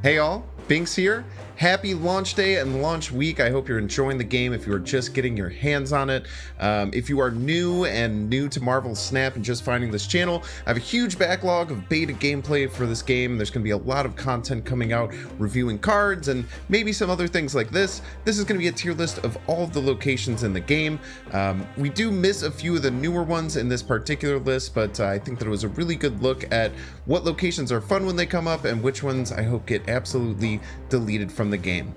Hey all, Binks here. Happy launch day and launch week. I hope you're enjoying the game if you are just getting your hands on it. If you are new to Marvel Snap and just finding this channel, I have a huge backlog of beta gameplay for this game. There's going to be a lot of content coming out reviewing cards and maybe some other things like this. This is going to be a tier list of all of the locations in the game. We do miss a few of the newer ones in this particular list, but I think that it was a really good look at what locations are fun when they come up and which ones I hope get absolutely deleted from the game.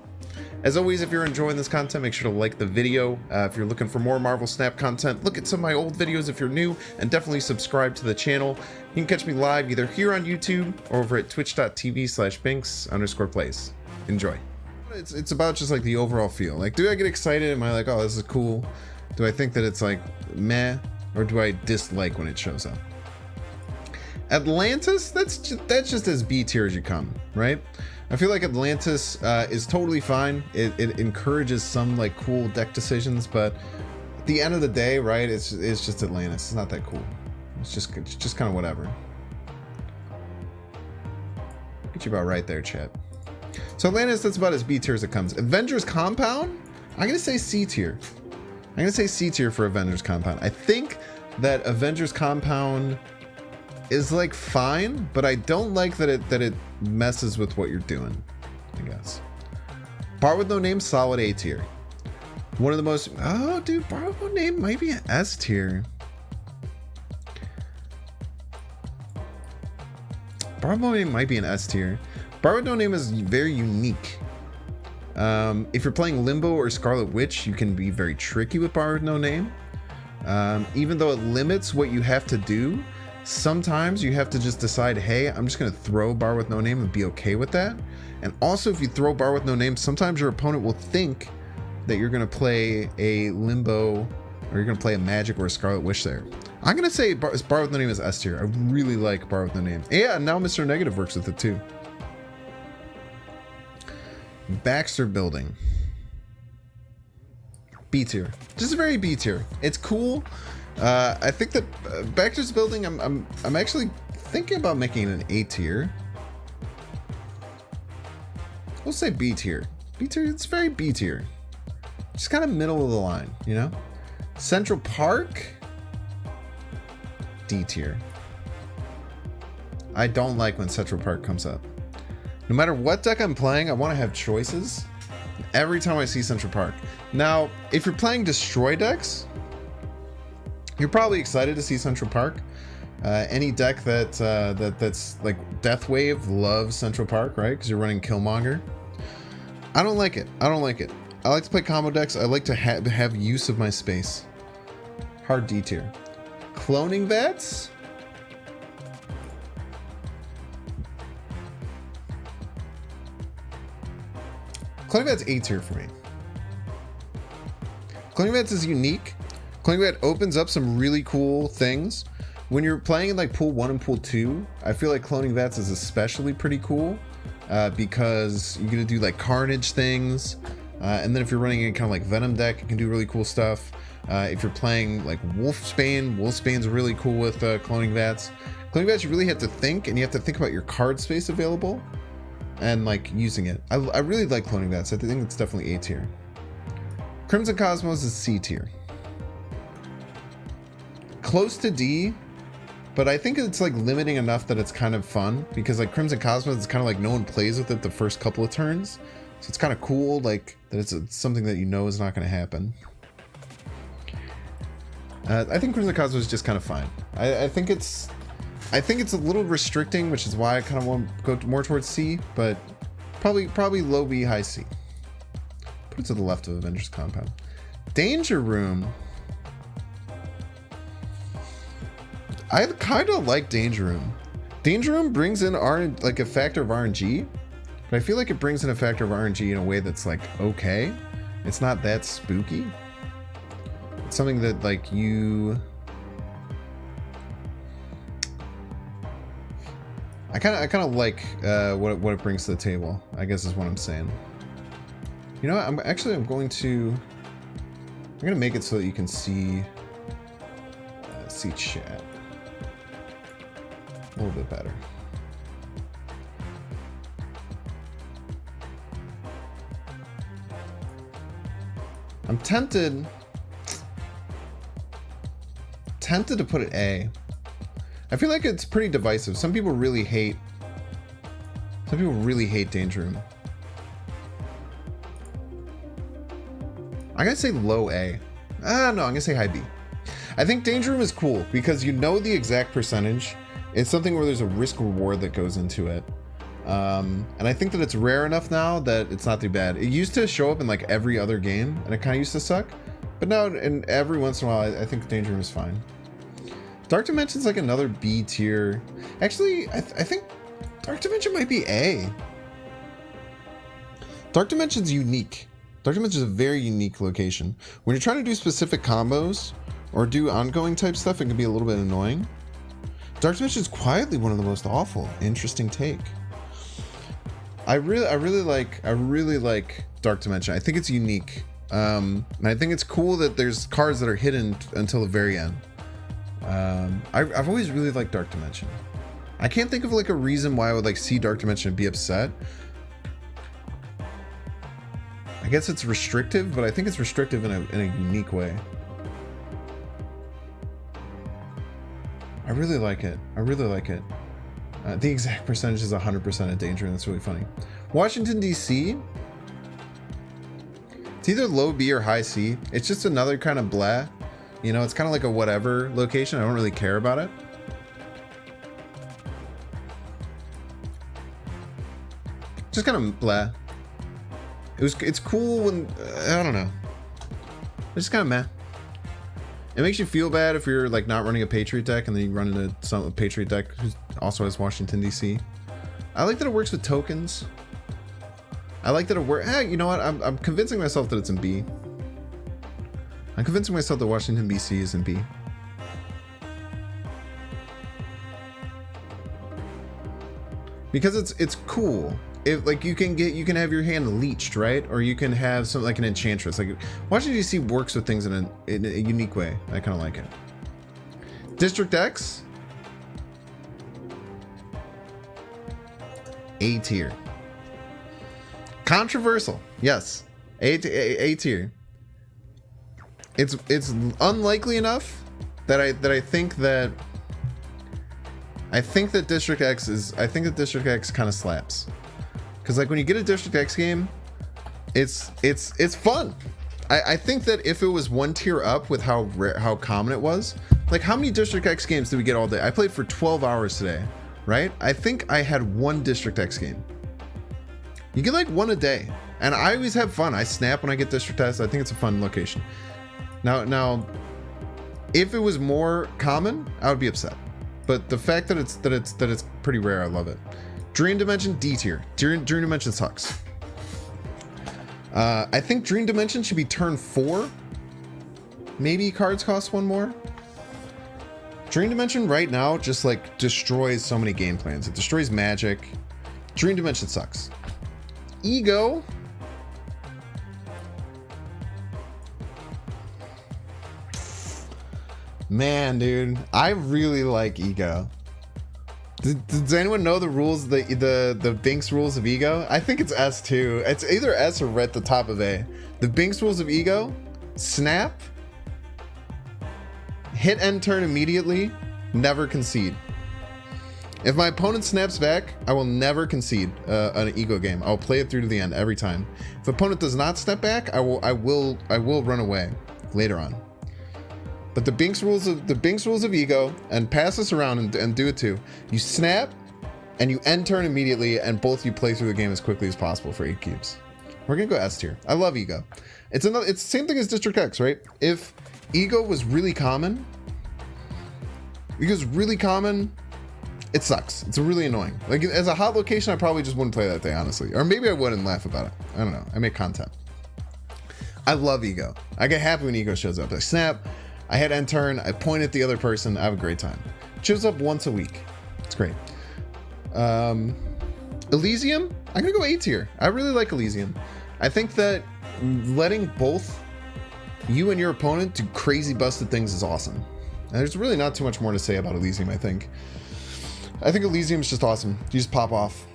As always, if you're enjoying this content, make sure to like the video. If you're looking for more Marvel Snap content, look at some of my old videos if you're new, and definitely subscribe to the channel. You can catch me live either here on YouTube or over at twitch.tv/binks_plays. Enjoy. It's about just like the overall feel. Like, do I get excited? Am I like, oh, this is cool? Do I think that it's like meh? Or do I dislike when it shows up? Atlantis, that's just as B tier as you come, right? I feel like Atlantis is totally fine. It encourages some like cool deck decisions, but at the end of the day, right, it's just Atlantis. It's not that cool. It's just kind of whatever. Get you about right there, chat. So Atlantis, that's about as B tier as it comes. Avengers Compound, I'm gonna say C tier. I'm gonna say C tier for Avengers Compound. I think that Avengers Compound is like fine, but I don't like that it messes with what you're doing, I guess. Bar with No Name, solid A tier. One of the most, oh dude, Bar with No Name might be an S tier. Bar with No Name might be an S tier. Bar with No Name is very unique. If you're playing Limbo or Scarlet Witch, you can be very tricky with Bar with No Name. Even though it limits what you have to do, sometimes you have to just decide, hey, I'm just going to throw Bar with No Name and be okay with that. And also, if you throw Bar with No Name, sometimes your opponent will think that you're going to play a Limbo or you're going to play a Magic or a Scarlet Witch there. I'm going to say Bar with No Name is S tier. I really like Bar with No Name. Yeah, now Mr. Negative works with it too. Baxter Building. B tier. Just very B tier. It's cool. I think that Baxter's Building, I'm actually thinking about making it an A tier. We'll say B tier. B tier, it's very B tier. Just kind of middle of the line, you know? Central Park, D tier. I don't like when Central Park comes up. No matter what deck I'm playing, I want to have choices every time I see Central Park. Now, if you're playing destroy decks, you're probably excited to see Central Park. Any deck that's like Death Wave loves Central Park, right? Because you're running Killmonger. I don't like it. I like to play combo decks. I like to have use of my space. Hard D tier. Cloning Vats. Cloning Vats A tier for me. Cloning Vats is unique. Cloning Vat opens up some really cool things. When you're playing in like pool 1 and pool 2, I feel like Cloning Vats is especially pretty cool because you're gonna do like Carnage things. And then if you're running in kind of like Venom deck, you can do really cool stuff. If you're playing like Wolfsbane's really cool with Cloning Vats. Cloning Vats, you really have to think, and you have to think about your card space available and like using it. I really like Cloning Vats. I think it's definitely A tier. Crimson Cosmos is C tier. Close to D, but I think it's like limiting enough that it's kind of fun because like Crimson Cosmos is kind of like no one plays with it the first couple of turns, so it's kind of cool like that it's something that you know is not going to happen. I think Crimson Cosmos is just kind of fine. I think it's a little restricting, which is why I kind of want to go more towards C, but probably low B, high C. Put it to the left of Avengers Compound. Danger Room. I kind of like Danger Room. Danger Room brings in like a factor of RNG, but I feel like it brings in a factor of RNG in a way that's like okay. It's not that spooky. It's something that like you. I kind of like what it brings to the table, I guess is what I'm saying. You know what? I'm going to make it so that you can see chat a little bit better. I'm tempted to put it A. I feel like it's pretty divisive. Some people really hate Danger Room. I gotta say low A. No, I'm gonna say high B. I think Danger Room is cool because you know the exact percentage. It's something where there's a risk reward that goes into it. And I think that it's rare enough now that it's not too bad. It used to show up in like every other game and it kind of used to suck. But now, and every once in a while, I think Danger Room is fine. Dark Dimension's like another B tier. Actually, I think Dark Dimension might be A. Dark Dimension's unique. Dark Dimension is a very unique location. When you're trying to do specific combos or do ongoing type stuff, it can be a little bit annoying. Dark Dimension is quietly one of the most awful. Interesting take. I really like Dark Dimension. I think it's unique. And I think it's cool that there's cards that are hidden until the very end. I've always really liked Dark Dimension. I can't think of like a reason why I would like see Dark Dimension and be upset. I guess it's restrictive, but I think it's restrictive in a unique way. I really like it. The exact percentage is 100% of Danger, and that's really funny. Washington, D.C. It's either low B or high C. It's just another kind of blah. You know, it's kind of like a whatever location. I don't really care about it. Just kind of blah. It's cool when, I don't know. It's just kind of meh. It makes you feel bad if you're like not running a Patriot deck and then you run into some Patriot deck who also has Washington, D.C. I like that it works with tokens. I like that it works. You know what? I'm convincing myself that it's in B. I'm convincing myself that Washington, D.C. is in B. Because it's cool. If like you can have your hand leeched, right? Or you can have something like an enchantress. Like Washington, D.C. works with things in a unique way. I kind of like it. District X. A tier. Controversial. Yes. A tier. It's unlikely enough that I think that District X kind of slaps. Cause like when you get a District X game, it's fun. I think that if it was one tier up with how common it was, like how many District X games did we get all day? I played for 12 hours today, right? I think I had one District X game. You get like one a day, and I always have fun. I snap when I get District X. I think it's a fun location. Now, if it was more common, I would be upset. But the fact that it's pretty rare, I love it. Dream Dimension D tier. Dream Dimension sucks. I think Dream Dimension should be turn 4. Maybe cards cost 1 more. Dream Dimension right now just like destroys so many game plans. It destroys Magic. Dream Dimension sucks. Ego. Man, dude, I really like Ego. Does anyone know the rules, the Binks rules of Ego? I think it's S too. It's either S or right at the top of A. The Binks rules of Ego: snap, hit end turn immediately, never concede. If my opponent snaps back, I will never concede an Ego game. I'll play it through to the end every time. If opponent does not step back, I will run away later on. But the Binks rules of Ego, and pass this around and do it too. You snap, and you end turn immediately, and both you play through the game as quickly as possible for 8 cubes. We're gonna go S tier. I love Ego. It's the same thing as District X, right? If Ego was really common, it sucks. It's really annoying. Like as a hot location, I probably just wouldn't play that day, honestly. Or maybe I wouldn't laugh about it. I don't know. I make content. I love Ego. I get happy when Ego shows up. I snap. I hit end turn, I point at the other person, I have a great time. It shows up once a week. It's great. Elysium, I'm gonna go A tier. I really like Elysium. I think that letting both you and your opponent do crazy busted things is awesome. And there's really not too much more to say about Elysium, I think. I think Elysium is just awesome. You just pop off.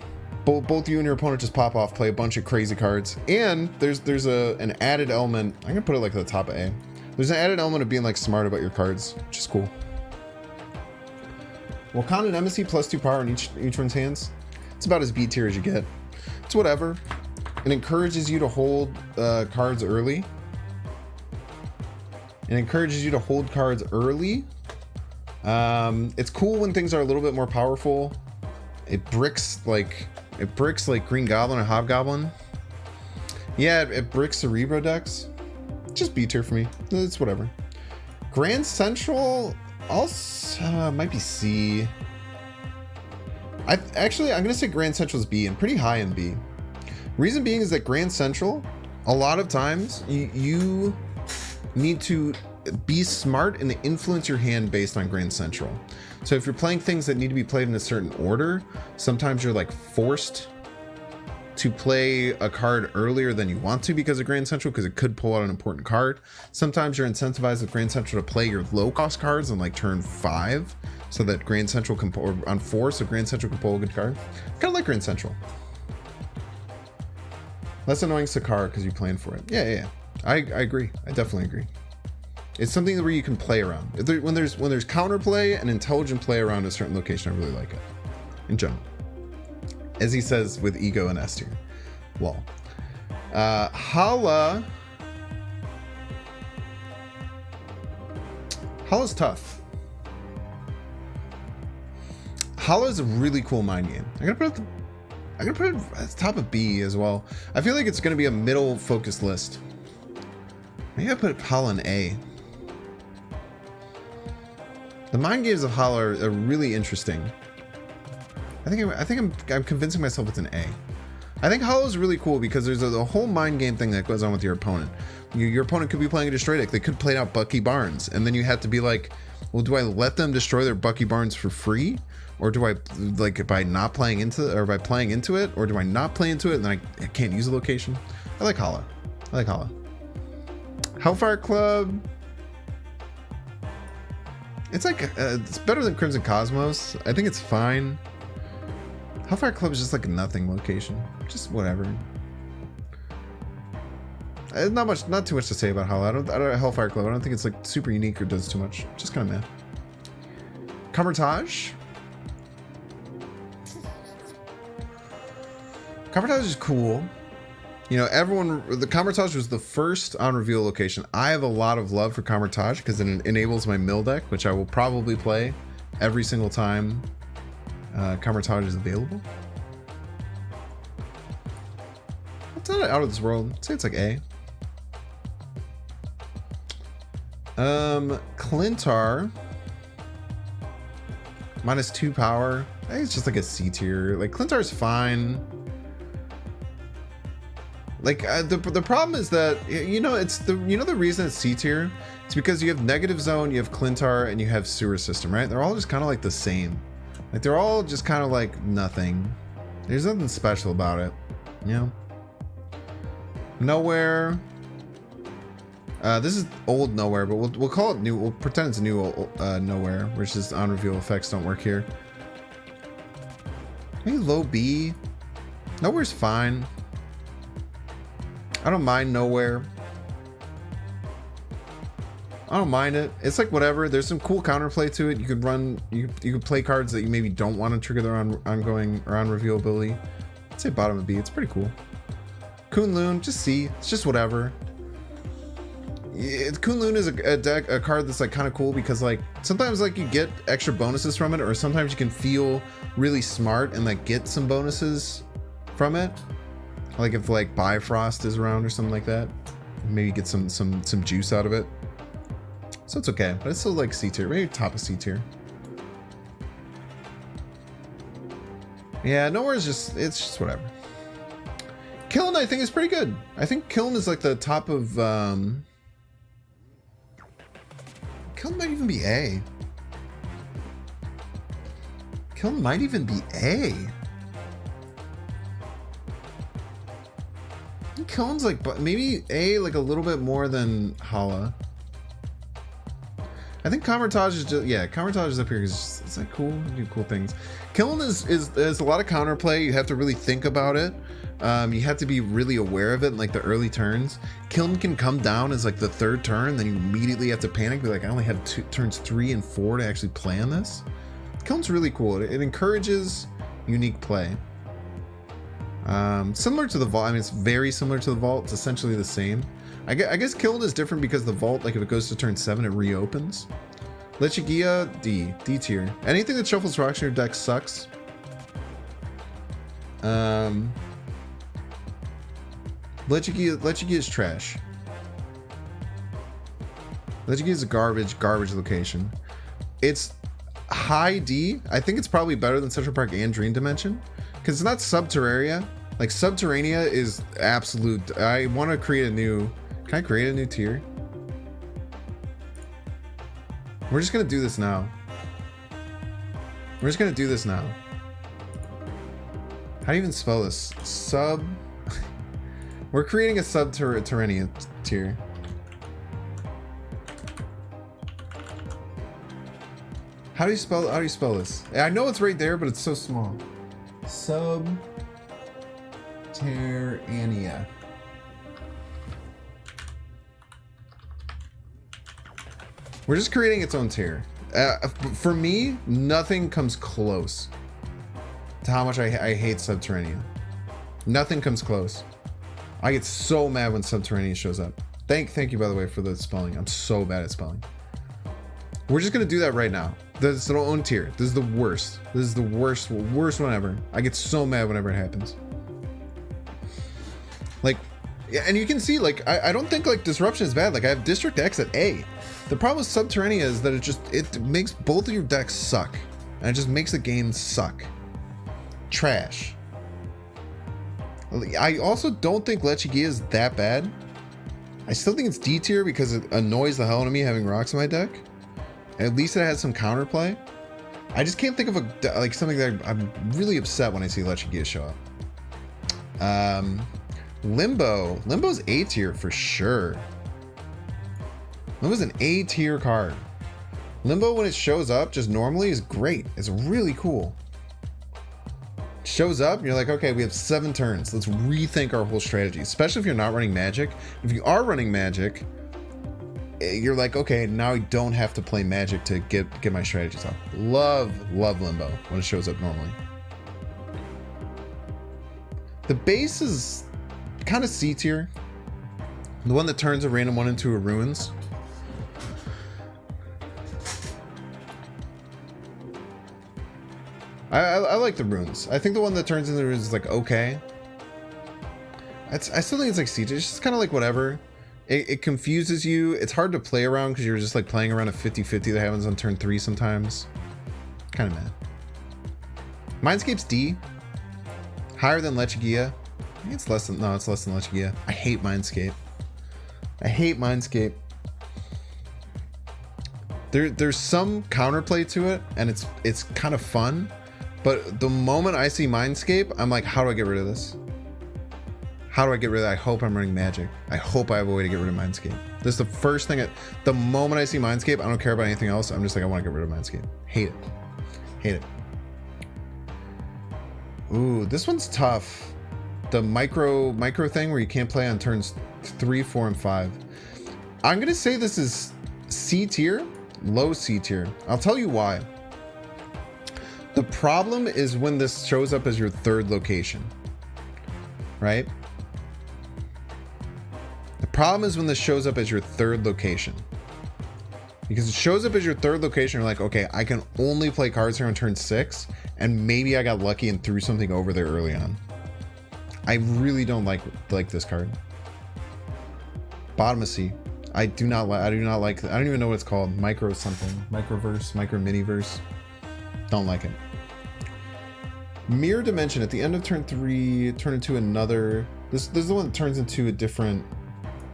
both you and your opponent just pop off, play a bunch of crazy cards, and there's an added element. I'm gonna put it like at the top of A. There's an added element of being like smart about your cards, which is cool. Wakanda and Embassy +2 power in each one's hands. It's about as B tier as you get. It's whatever. It encourages you to hold cards early. It encourages you to hold cards early. It's cool when things are a little bit more powerful. It bricks like Green Goblin and Hobgoblin. Yeah, it bricks Cerebro decks. Just B tier for me. It's whatever. Grand Central also might be C. I'm gonna say Grand Central is B and pretty high in B. Reason being is that Grand Central, a lot of times you need to be smart and influence your hand based on Grand Central. So if you're playing things that need to be played in a certain order, sometimes you're like forced to play a card earlier than you want to because of Grand Central, because it could pull out an important card. Sometimes you're incentivized with Grand Central to play your low cost cards on like turn 5 so that Grand Central can pull, or on 4 so Grand Central can pull a good card. Kind of like Grand Central. Less annoying Sakara because you're playing for it. Yeah. I agree. I definitely agree. It's something where you can play around. When there's counterplay and intelligent play around a certain location, I really like it. In general. As he says with ego and S tier. Well. Hala. Hala's tough. Hala's a really cool mind game. I'm gonna put it at the top of B as well. I feel like it's gonna be a middle focused list. Maybe I put Hala in A. The mind games of Hala are really interesting. I think I'm convincing myself it's an A. I think Hala is really cool because there's a whole mind game thing that goes on with your opponent. Your opponent could be playing a destroy deck. They could play out Bucky Barnes, and then you have to be like, well, do I let them destroy their Bucky Barnes for free, or do I like by not playing into it, or by playing into it, or do I not play into it and then I can't use the location? I like Hala. Hellfire Club. It's like it's better than Crimson Cosmos. I think it's fine. Hellfire Club is just like a nothing location. Just whatever. Not too much to say about Hala. I don't Hellfire Club. I don't think it's like super unique or does too much. Just kind of meh. Camertage. Camertage is cool. You know, the Camertage was the first on reveal location. I have a lot of love for Camertage because it enables my mill deck, which I will probably play every single time Camertage is available. It's not out of this world. I'd say it's like A. Clintar. -2 power. I think it's just like a C tier. Like Clintar's fine. Like the problem is that the reason it's C tier. It's because you have Negative Zone, you have Clintar, and you have Sewer System, right? They're all just kind of like the same. Like they're all just kind of like nothing. There's nothing special about it, you know. Nowhere. This is old Nowhere, but we'll call it new. We'll pretend it's new Nowhere, which is on reveal effects don't work here. Maybe low B. Nowhere's fine. I don't mind Nowhere. I don't mind it. It's like whatever. There's some cool counterplay to it. You could run. You could play cards that you maybe don't want to trigger their ongoing or on reveal ability. I'd say bottom of B. It's pretty cool. Kunlun, just C. It's just whatever. Kunlun is a card that's like kind of cool because like sometimes like you get extra bonuses from it, or sometimes you can feel really smart and like get some bonuses from it. Like if like Bifrost is around or something like that, maybe get some juice out of it. So it's okay, but it's still like C tier, maybe top of C tier. Yeah, Nowhere is it's just whatever. Kiln I think is pretty good. I think Kiln is like the top of Kiln might even be A. Kiln might even be A. Kiln's like maybe A, like a little bit more than Hala. I think Camertage is just, yeah, Camertage is up here because Is that cool? Do cool things. Kiln is a lot of counterplay. You have to really think about it. You have to be really aware of it in like the early turns. Kiln can come down as like the third turn, then you immediately have to panic. Be like, I only have turns 3 and 4 to actually plan this. Kiln's really cool. It encourages unique play. Similar to the vault. I mean, it's very similar to the vault. It's essentially the same. I guess Kiln is different because the vault, like if it goes to turn 7, it reopens. Lechigia, D tier. Anything that shuffles rocks in your deck sucks. Lechigia is trash. Lechigia is a garbage location. It's high D. I think it's probably better than Central Park and Dream Dimension because it's not Subterraria. Like Subterranea is absolute. I want to create a new. Can I create a new tier? We're just gonna do this now. How do you even spell this? We're creating a Subterranean tier. How do you spell this? I know it's right there, but it's so small. Subterranea. We're just creating its own tier. For me, nothing comes close to how much I hate Subterranean. Nothing comes close. I get so mad when Subterranean shows up. Thank you, by the way, for the spelling. I'm so bad at spelling. We're just gonna do that right now. This is their own tier. This is the worst. This is the worst one ever. I get so mad whenever it happens. Like, yeah, and you can see, like, I don't think like Disruption is bad. Like, I have District X at A. The problem with Subterranea is that it makes both of your decks suck. And it just makes the game suck. Trash. I also don't think Lechigia is that bad. I still think it's D tier because it annoys the hell out of me having rocks in my deck. At least it has some counterplay. I just can't think of something that I'm really upset when I see Lechigia show up. Limbo. Limbo's A tier for sure. Limbo's an A tier card. Limbo, when it shows up just normally, is great. It's really cool. It shows up and you're like, okay, we have 7 turns. Let's rethink our whole strategy, especially if you're not running Magic. If you are running Magic, you're like, okay, now I don't have to play Magic to get my strategies up. Love Limbo when it shows up normally. The base is kind of C tier. The one that turns a random 1 into a Ruins. I like the Runes. I think the one that turns into the Runes is like okay. I still think it's like C tier. It's just kind of like whatever. It confuses you. It's hard to play around because you're just like playing around a 50-50 that happens on turn 3 sometimes. Kind of mad. Mindscape's D. Higher than Lechigia. I think it's less than Lechigia. I hate Mindscape. There's some counterplay to it, and it's kind of fun. But the moment I see Mindscape, I'm like, how do I get rid of this? How do I get rid of it? I hope I'm running Magic. I hope I have a way to get rid of Mindscape. This is the first thing. The moment I see Mindscape, I don't care about anything else. I'm just like, I want to get rid of Mindscape. Hate it. Ooh, this one's tough. The micro thing where you can't play on turns 3, 4, and 5. I'm gonna say this is C tier, low C tier. I'll tell you why. The problem is when this shows up as your 3rd location, right? The problem is when this shows up as your 3rd location. Because it shows up as your 3rd location, you're like, okay, I can only play cards here on turn 6, and maybe I got lucky and threw something over there early on. I really don't like this card. Bottom of C. I do not like. I don't even know what it's called. Micro something. Microverse. Micro miniverse. Don't like it. Mirror Dimension at the end of turn 3, turn into another. This is the one that turns into a different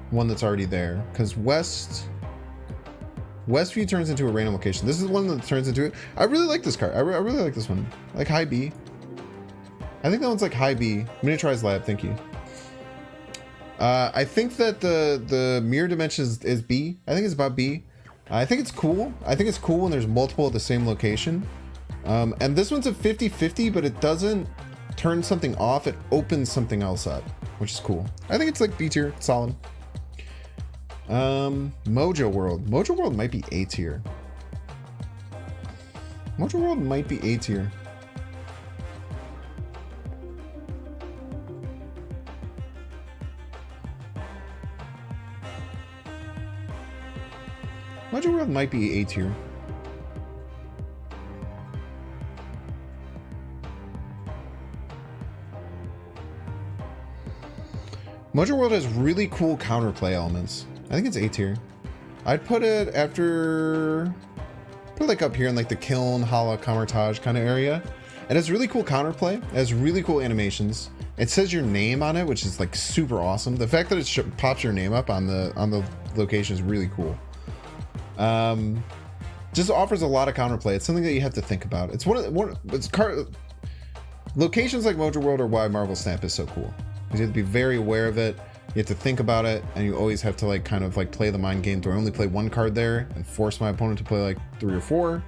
one that's already there. Because Westview turns into a random location. This is the one that turns into it. I really like this card. I really like this one. Like high B. I think that one's like high B. Miniaturized Lab, thank you. I think that the Mirror Dimension is B. I think it's about B. I think it's cool. I think it's cool when there's multiple at the same location. And this one's a 50-50, but it doesn't turn something off. It opens something else up, which is cool. I think it's like B tier, solid. Mojo World. Mojo World might be A tier. Mojo World might be A tier. Mojo World might be A tier. Mojo World has really cool counterplay elements. I think it's A tier. I'd put it after... Put it like up here in like the Kiln, Hala, Kamartage kind of area. It has really cool counterplay. It has really cool animations. It says your name on it, which is like super awesome. The fact that it pops your name up on the location is really cool. Just offers a lot of counterplay. It's something that you have to think about. It's locations like Mojo World are why Marvel Snap is so cool. You have to be very aware of it. You have to think about it, and you always have to like kind of like play the mind game. Do I only play one card there and force my opponent to play like 3 or 4?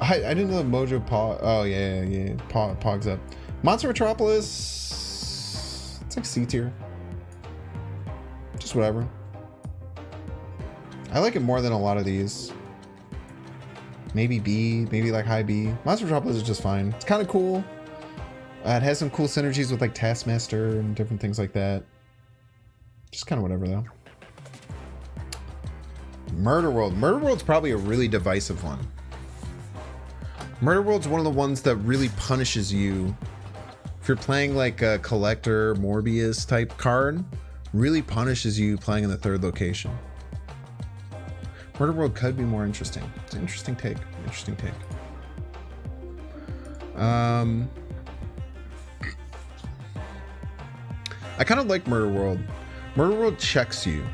I didn't know Mojo Pog. Oh yeah. Pog's up. Monster Metropolis. It's like C tier. Just whatever. I like it more than a lot of these. Maybe B, maybe like high B. Monster Metropolis is just fine. It's kind of cool. It has some cool synergies with like Taskmaster and different things like that. Just kind of whatever though. Murder World. Murder World's probably a really divisive one. Murder World's one of the ones that really punishes you. If you're playing like a Collector, Morbius type card, really punishes you playing in the 3rd location. Murder World could be more interesting. It's an interesting take. Interesting take. I kind of like Murder World. Murder World checks you,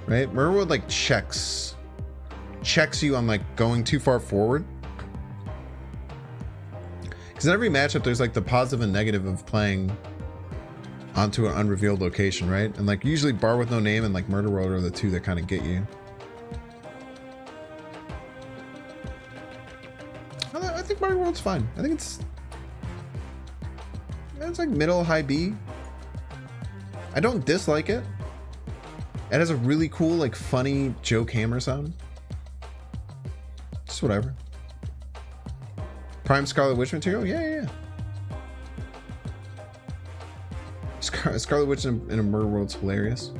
right? Murder World like checks you on like going too far forward. Because in every matchup, there's like the positive and negative of playing onto an unrevealed location, right? And like usually Bar with No Name and like Murder World are the two that kind of get you. I think Murder World's fine. I think it's like middle, high B. I don't dislike it. It has a really cool, like funny joke hammer sound. Just whatever. Prime Scarlet Witch material? Yeah. Scarlet Witch in a Murder World's hilarious.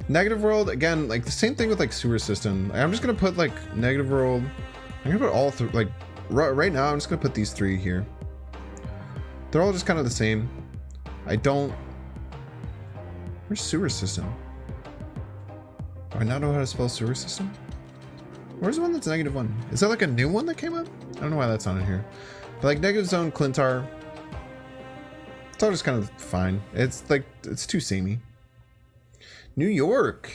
Negative World, again, like the same thing with like Sewer System. I'm just gonna put like Negative World. I'm gonna put all three, like right now, I'm just gonna put these 3 here. They're all just kind of the same. Where's Sewer System? Do I not know how to spell Sewer System? Where's the one that's -1? Is that like a new one that came up? I don't know why that's on in here. But like Negative Zone, Clintar, it's all just kind of fine. It's like, it's too samey. New York.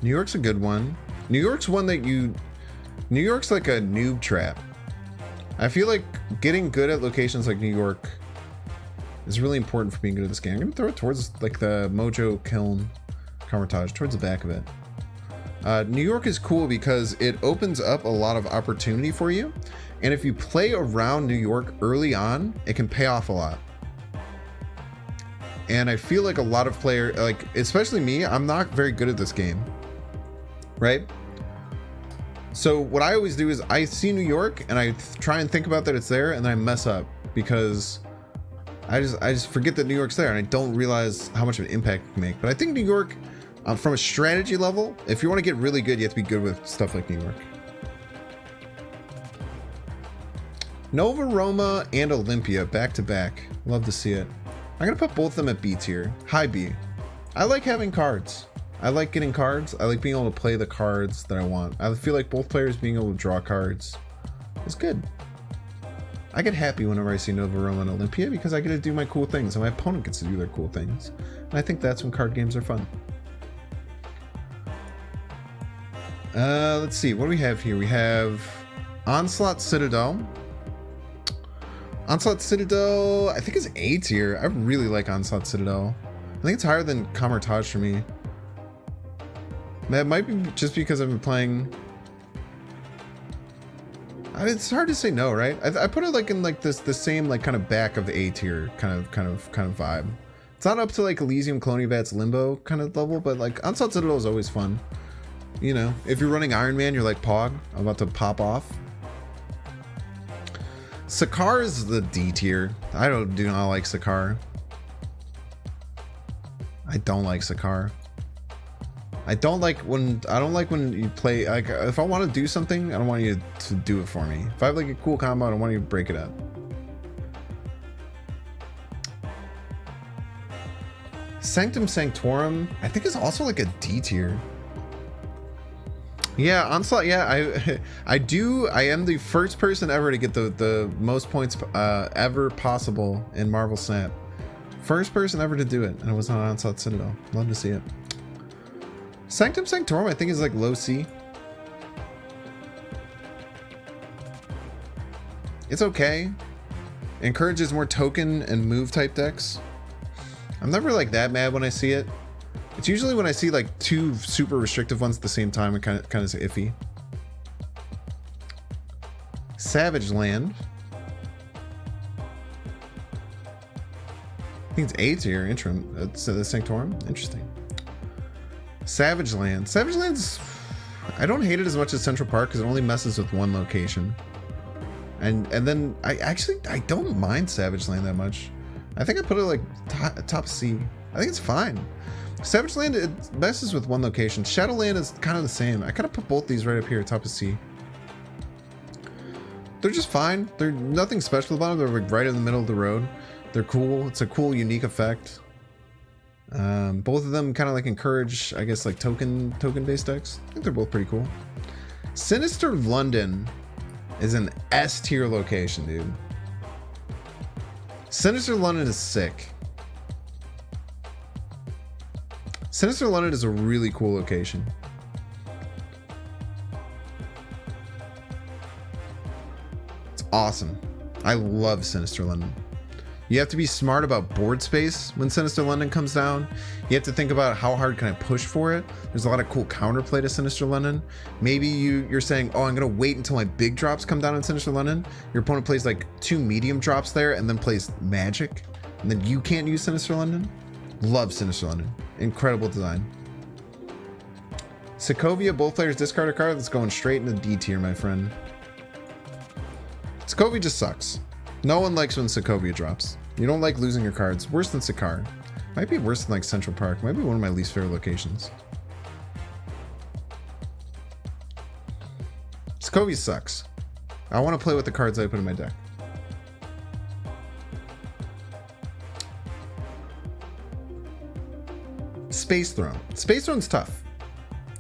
New York's a good one. New York's one that New York's like a noob trap. I feel like getting good at locations like New York is really important for being good at this game. I'm gonna throw it towards like the Mojo Kiln Kamartage, towards the back of it. New York is cool because it opens up a lot of opportunity for you. And if you play around New York early on, it can pay off a lot. And I feel like a lot of players, like especially me, I'm not very good at this game, right? So what I always do is I see New York and I try and think about that it's there, and then I mess up because I just forget that New York's there and I don't realize how much of an impact it can make. But I think New York, from a strategy level, if you want to get really good, you have to be good with stuff like New York. Nova Roma and Olympia back to back. Love to see it. I'm gonna put both of them at B tier, high B. I like having cards. I like getting cards. I like being able to play the cards that I want. I feel like both players being able to draw cards is good. I get happy whenever I see Nova Roma and Olympia because I get to do my cool things and my opponent gets to do their cool things. And I think that's when card games are fun. Let's see, what do we have here? We have Onslaught Citadel. Onslaught Citadel, I think it's A tier. I really like Onslaught Citadel. I think it's higher than Kamartage for me. It might be just because I've been playing. It's hard to say no, right? I put it like in like the same like kind of back of A tier kind of vibe. It's not up to like Elysium, Clonivats, Limbo kind of level, but like Onslaught Citadel is always fun. You know, if you're running Iron Man, you're like Pog, I'm about to pop off. Sakaar is the D tier. I do not like Sakaar. I don't like Sakaar. I don't like when you play, like, if I want to do something, I don't want you to do it for me. If I have like a cool combo, I don't want you to break it up. Sanctum Sanctorum, I think is also like a D tier. Yeah, Onslaught, yeah, I am the first person ever to get the most points ever possible in Marvel Snap. First person ever to do it, and it was on Onslaught Citadel. Love to see it. Sanctum Sanctorum, I think, is like low C. It's okay. Encourages more token and move type decks. I'm never like that mad when I see it. It's usually when I see like two super restrictive ones at the same time, it kind of is iffy. Savage Land. I think it's A tier interim. It's the Sanctorum. Interesting. Savage Land. Savage Land's, I don't hate it as much as Central Park because it only messes with one location. And then I don't mind Savage Land that much. I think I put it like top C. I think it's fine. Savage Land, it messes with one location. Shadowland is kind of the same. I kind of put both these right up here, top of C. They're just fine. They're nothing special about them. They're like right in the middle of the road. They're cool. It's a cool, unique effect. Both of them kind of like encourage, I guess, like token-based decks. I think they're both pretty cool. Sinister London is an S tier location, dude. Sinister London is sick. Sinister London is a really cool location. It's awesome. I love Sinister London. You have to be smart about board space when Sinister London comes down. You have to think about how hard can I push for it. There's a lot of cool counterplay to Sinister London. Maybe you're saying, oh, I'm gonna wait until my big drops come down in Sinister London. Your opponent plays like 2 medium drops there and then plays Magic, and then you can't use Sinister London. Love Sinister London. Incredible design. Sokovia, both players discard a card. That's going straight into D tier, my friend. Sokovia just sucks. No one likes when Sokovia drops. You don't like losing your cards. Worse than Sakaar. Might be worse than like Central Park. Might be one of my least favorite locations. Sokovia sucks. I want to play with the cards I put in my deck. Space Throne. Space Throne's tough.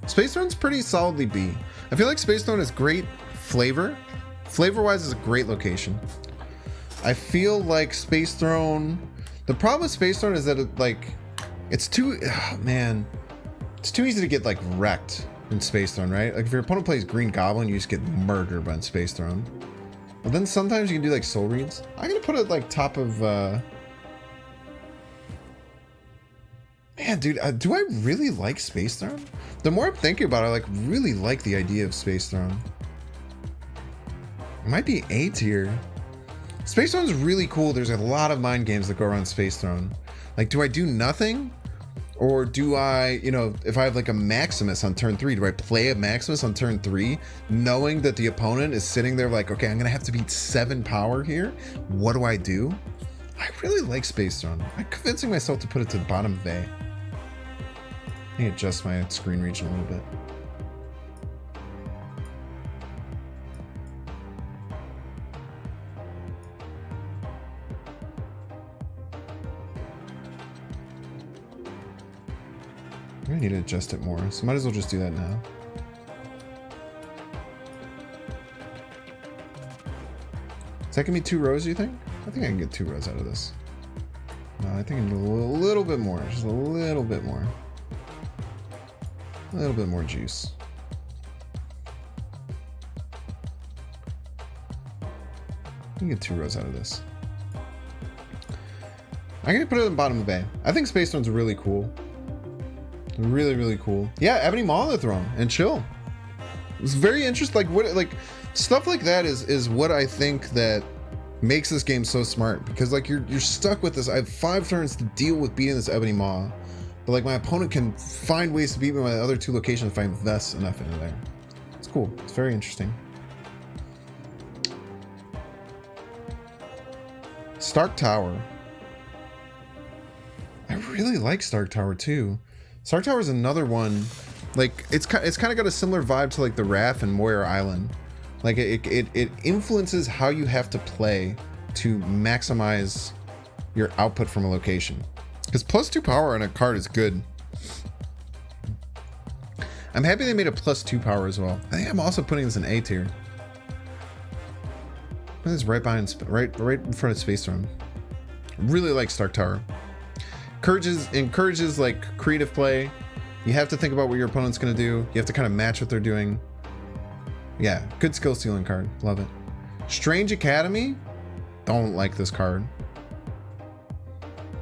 Space Throne's pretty solidly B. I feel like Space Throne is great flavor. Flavor-wise, is a great location. I feel like Space Throne. The problem with Space Throne is that it's too, man, it's too easy to get like wrecked in Space Throne, right? Like if your opponent plays Green Goblin, you just get murdered by Space Throne. But then sometimes you can do like soul reads. I'm gonna put it like top of. Man, dude, do I really like Space Throne? The more I'm thinking about it, I like really like the idea of Space Throne. It might be A tier. Space Throne's really cool. There's a lot of mind games that go around Space Throne. Like, do I do nothing? Or do I, you know, if I have like a Maximus on turn 3, do I play a Maximus on turn 3, knowing that the opponent is sitting there like, okay, I'm gonna have to beat 7 power here. What do I do? I really like Space Throne. I'm convincing myself to put it to the bottom of A. Let me adjust my screen region a little bit. I need to adjust it more, so might as well just do that now. Is that gonna be 2 rows, you think? I think I can get 2 rows out of this. No, I think I need a little bit more. Just a little bit more. A little bit more juice. I can get 2 rows out of this. I'm gonna put it at the bottom of A. I think Space Throne's really cool. Really, really cool. Yeah, Ebony Maw on the throne and chill. It's very interesting. Like what, like stuff like that is what I think that makes this game so smart, because like you're stuck with this. I have 5 turns to deal with beating this Ebony Maw, but like my opponent can find ways to beat me in my other 2 locations if I invest enough into there. It's cool. It's very interesting. Stark Tower. I really like Stark Tower too. Stark Tower is another one, like it's kind of got a similar vibe to like the Wrath and Moyer Island. Like it influences how you have to play to maximize your output from a location. Because +2 power on a card is good. I'm happy they made a +2 power as well. I think I'm also putting this in A tier. This is right behind, right in front of Space Throne. Really like Stark Tower. Encourages like creative play. You have to think about what your opponent's gonna do. You have to kind of match what they're doing. Yeah, good skill stealing card. Love it. Strange Academy. Don't like this card.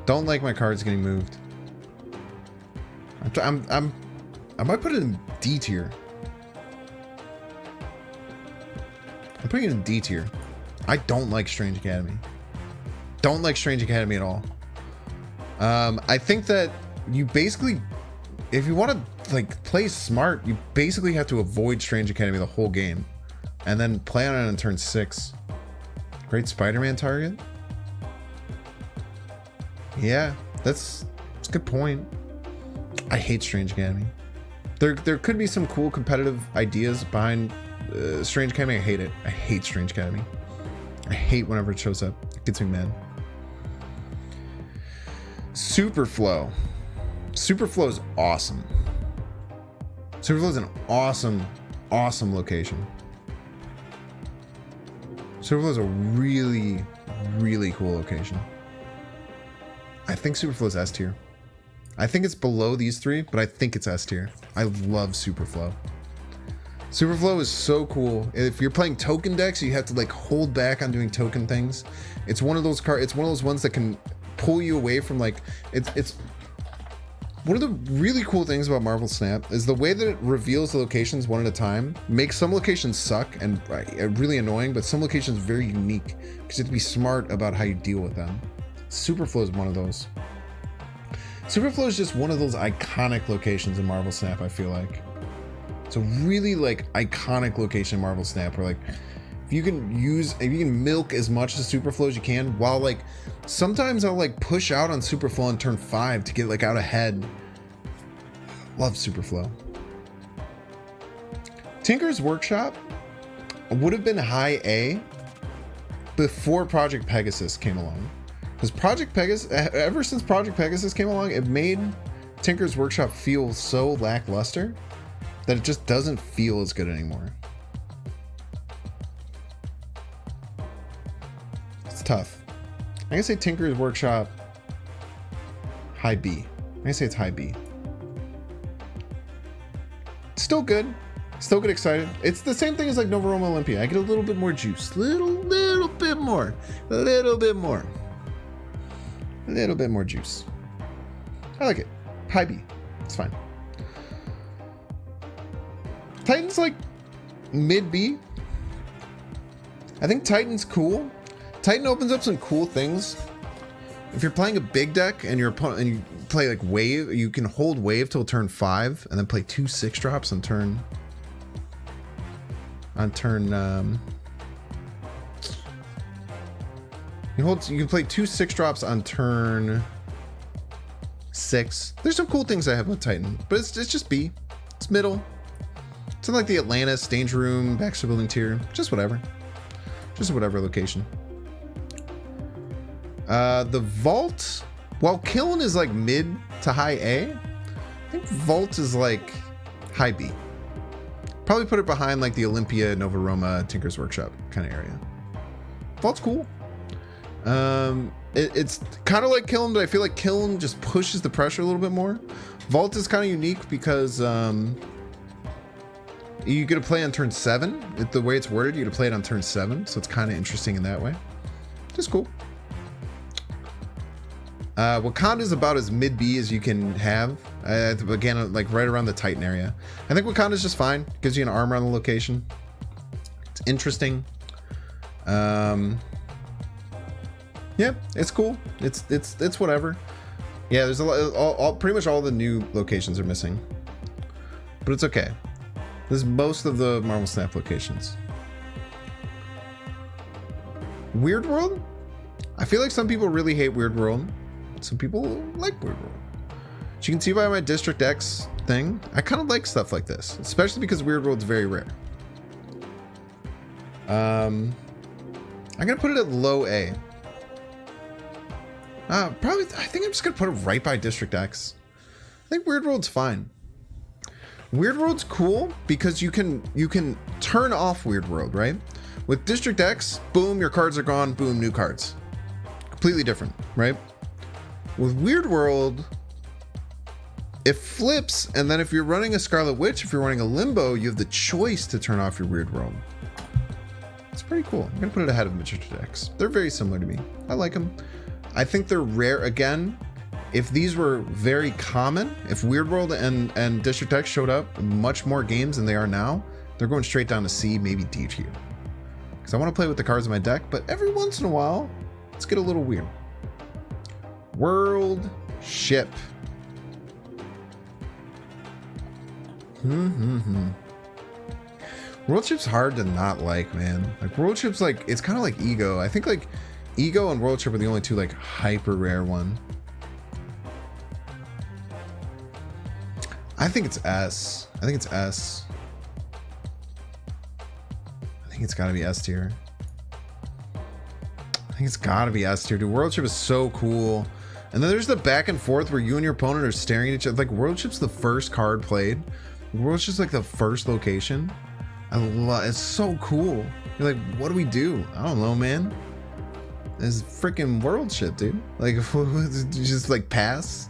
Don't like my cards getting moved. I might put it in D tier. I'm putting it in D tier. I don't like Strange Academy. Don't like Strange Academy at all. I think that you basically, if you want to like play smart, you basically have to avoid Strange Academy the whole game, and then play on it on turn 6. Great Spider-Man target. Yeah, that's a good point. I hate Strange Academy. There could be some cool competitive ideas behind Strange Academy. I hate it. I hate Strange Academy. I hate whenever it shows up. It gets me mad. Superflow. Superflow is awesome. Superflow is an awesome location. Superflow is a really, really cool location. I think Superflow is S tier. I think it's below these 3, but I think it's S tier. I love Superflow. Superflow is so cool. If you're playing token decks, you have to like hold back on doing token things. It's one of those cards. It's one of those ones that can pull you away from like it's one of the really cool things about Marvel Snap is the way that it reveals the locations one at a time. Makes some locations suck and really annoying, but some locations very unique because you have to be smart about how you deal with them. Superflow is one of those. Superflow is just one of those iconic locations in Marvel Snap. I feel like it's a really like iconic location in Marvel Snap where like if you can milk as much of Superflow as you can, while like sometimes I'll like push out on Superflow on turn 5 to get like out ahead. Love Superflow. Tinker's Workshop would have been high A before Project Pegasus came along. Because Project Pegasus, ever since Project Pegasus came along, it made Tinker's Workshop feel so lackluster that it just doesn't feel as good anymore. It's tough. I'm gonna say Tinker's Workshop high B. I'm gonna say it's high B. Still good. Still get excited. It's the same thing as like Nova Roma Olympia. I get a little bit more juice. Little bit more. A little bit more juice. I like it. High B. It's fine. Titan's like mid B. I think Titan's cool. Titan opens up some cool things. If you're playing a big deck and you play like wave, you can hold wave till turn 5 and then play 2 6-drops on turn. You can play 2 6-drops on turn 6. There's some cool things I have with Titan, but it's just B. It's middle. It's in like the Atlantis, Danger Room, Baxter Building tier. Just whatever. Just whatever location. The Vault, while Kiln is like mid to high A, I think Vault is like high B. Probably put it behind like the Olympia, Nova Roma, Tinker's Workshop kind of area. Vault's cool. It's kind of like Kiln, but I feel like Kiln just pushes the pressure a little bit more. Vault is kind of unique because you get to play on turn 7. The way it's worded, you get to play it on turn 7, so it's kind of interesting in that way. Just cool. Wakanda is about as mid B as you can have. Again, like right around the Titan area. I think Wakanda's just fine. Gives you an armor on the location. It's interesting. Yeah, it's cool. It's whatever. Yeah, there's a lot. Pretty much all the new locations are missing, but it's okay. This is most of the Marvel Snap locations. Weird World? I feel like some people really hate Weird World. Some people like Weird World. As you can see by my District X thing, I kind of like stuff like this, especially because Weird World's very rare. I'm gonna put it at low A. Probably, I think I'm just gonna put it right by District X. I think Weird World's fine. Weird World's cool because you can turn off Weird World, right? With District X, boom, your cards are gone, boom, new cards. Completely different, right? With Weird World, it flips, and then if you're running a Scarlet Witch, if you're running a Limbo, you have the choice to turn off your Weird World. It's pretty cool. I'm gonna put it ahead of District X. They're very similar to me. I like them. I think they're rare. Again, if these were very common, if Weird World and District X showed up in much more games than they are now, they're going straight down to C, maybe D tier. Because I want to play with the cards in my deck, but every once in a while, let's get a little weird. World Ship. World Ship's hard to not like, man. Like World Ship's like, it's kind of like Ego. I think like Ego and World Ship are the only two like hyper rare one. I think it's S. I think it's S. I think it's gotta be S tier. I think it's gotta be S tier, dude. World Ship is so cool. And then there's the back and forth where you and your opponent are staring at each other. Like World Ship's the first card played. World Ship's like the first location. I love, it's so cool. You're like, what do we do? I don't know, man. It's freaking World Ship, dude. Like, just like pass.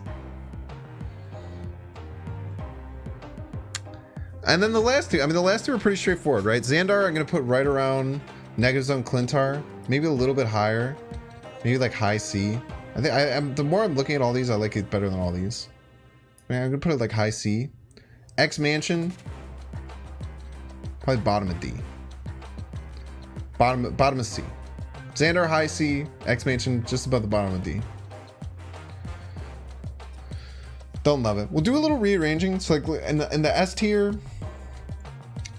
And then the last two, I mean, the last two are pretty straightforward, right? Xandar, I'm going to put right around Negative Zone Clintar, maybe a little bit higher, maybe like high C. I think the more I'm looking at all these, I like it better than all these. I mean, I'm going to put it like high C. X Mansion, probably bottom of D. Bottom of C. Xandar high C, X Mansion just above the bottom of D. Don't love it. We'll do a little rearranging. So like in the S tier,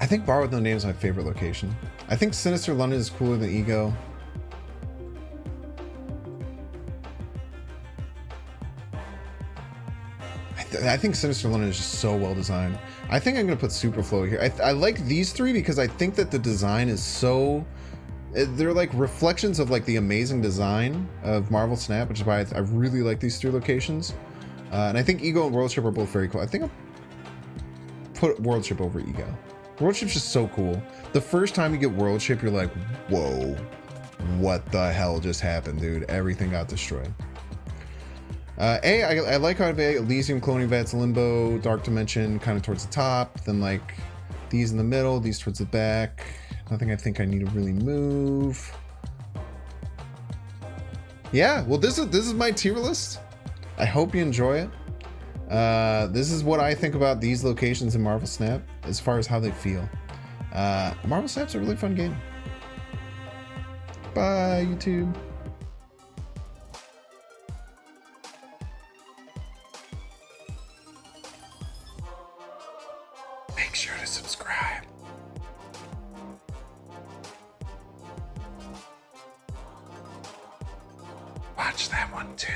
I think Bar with No Name is my favorite location. I think Sinister London is cooler than Ego. I think Sinister London is just so well designed. I think I'm gonna put Superflow here. I like these three because I think that the design is so, they're like reflections of like the amazing design of Marvel Snap, which is why I really like these three locations. And I think Ego and World Ship are both very cool. I think I'll put World Ship over Ego. World Ship's just so cool. The first time you get World Ship, you're like, whoa, what the hell just happened, dude? Everything got destroyed. I like how I have Elysium, Cloning Vats, Limbo, Dark Dimension kind of towards the top, then like these in the middle, these towards the back. Nothing I think I need to really move. Yeah, well this is my tier list. I hope you enjoy it. This is what I think about these locations in Marvel Snap as far as how they feel. Marvel Snap's a really fun game. Bye, YouTube. Make sure to subscribe. Watch that one too.